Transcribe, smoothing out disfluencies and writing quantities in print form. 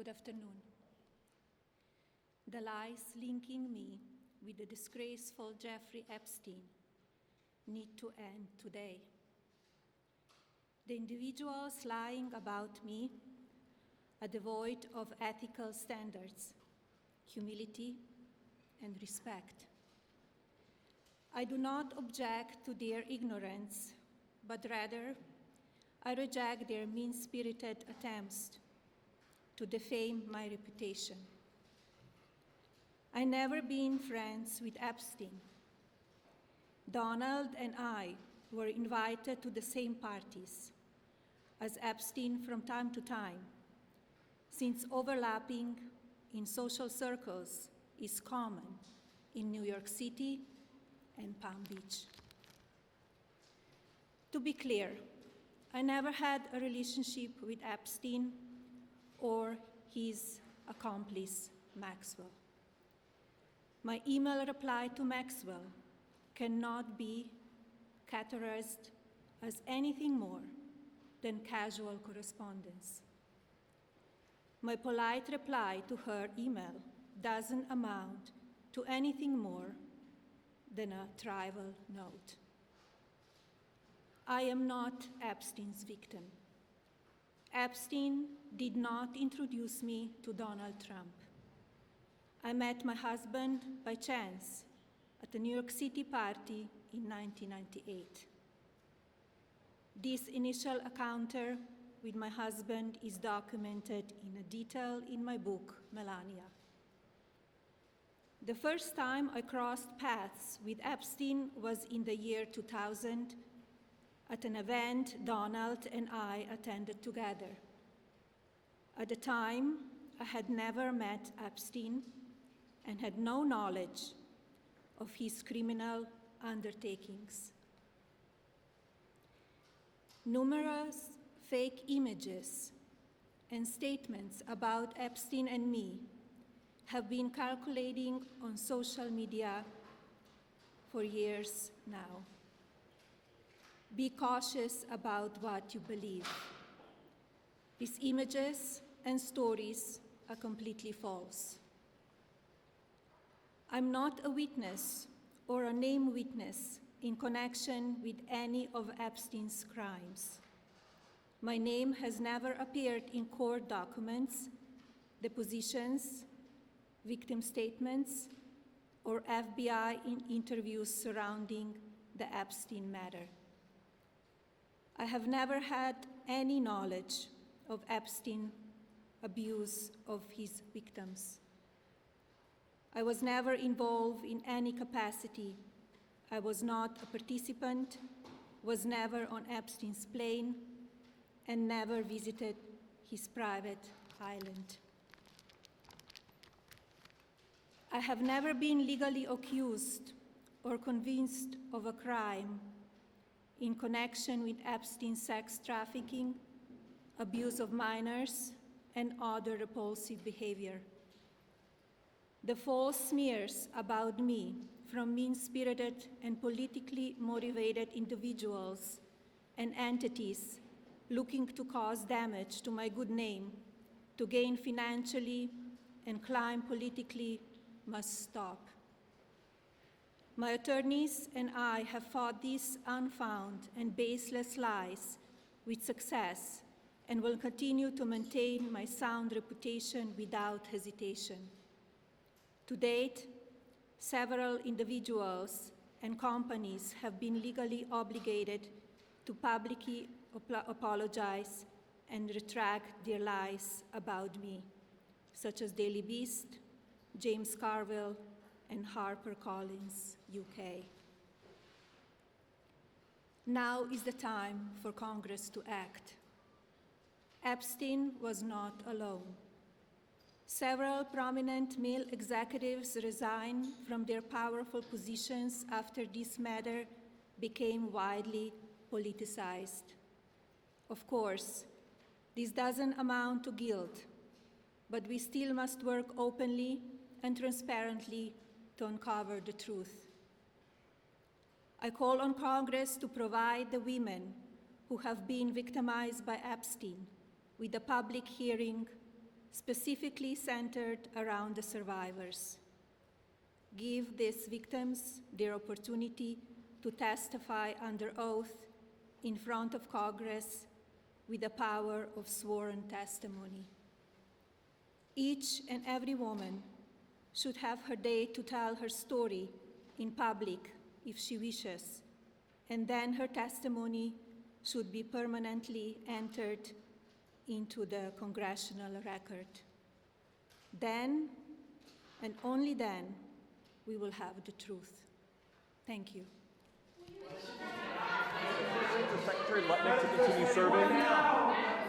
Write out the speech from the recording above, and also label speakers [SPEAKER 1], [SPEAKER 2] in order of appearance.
[SPEAKER 1] Good afternoon. The lies linking me with the disgraceful Jeffrey Epstein need to end today. The individuals lying about me are devoid of ethical standards, humility, and respect. I do not object to their ignorance, but rather I reject their mean-spirited attempts to defame my reputation. I never been friends with Epstein. Donald and I were invited to the same parties as Epstein from time to time, since overlapping in social circles is common in New York City and Palm Beach. To be clear, I never had a relationship with Epstein or his accomplice, Maxwell. My email reply to Maxwell cannot be categorized as anything more than casual correspondence. My polite reply to her email doesn't amount to anything more than a trivial note. I am not Epstein's victim. Epstein did not introduce me to Donald Trump. I met my husband by chance at a New York City party in 1998. This initial encounter with my husband is documented in detail in my book, Melania. The first time I crossed paths with Epstein was in the year 2000 at an event Donald and I attended together. At the time, I had never met Epstein and had no knowledge of his criminal undertakings. Numerous fake images and statements about Epstein and me have been circulating on social media for years now. Be cautious about what you believe. These images and stories are completely false. I'm not a witness or a named witness in connection with any of Epstein's crimes. My name has never appeared in court documents, depositions, victim statements, or FBI interviews surrounding the Epstein matter. I have never had any knowledge of Epstein's abuse of his victims. I was never involved in any capacity. I was not a participant, was never on Epstein's plane, and never visited his private island. I have never been legally accused or convinced of a crime in connection with Epstein's sex trafficking, abuse of minors, and other repulsive behavior. The false smears about me from mean-spirited and politically motivated individuals and entities looking to cause damage to my good name, to gain financially and climb politically, must stop. My attorneys and I have fought these unfounded and baseless lies with success and will continue to maintain my sound reputation without hesitation. To date, several individuals and companies have been legally obligated to publicly apologize and retract their lies about me, such as Daily Beast, James Carville, and HarperCollins, UK. Now is the time for Congress to act. Epstein was not alone. Several prominent male executives resigned from their powerful positions after this matter became widely politicized. Of course, this doesn't amount to guilt, but we still must work openly and transparently to uncover the truth. I call on Congress to provide the women who have been victimized by Epstein with a public hearing specifically centered around the survivors. Give these victims their opportunity to testify under oath in front of Congress with the power of sworn testimony. Each and every woman should have her day to tell her story in public if she wishes, and then her testimony should be permanently entered into the congressional record. Then, and only then, we will have the truth. Thank you.
[SPEAKER 2] Secretary Lutnick to continue serving.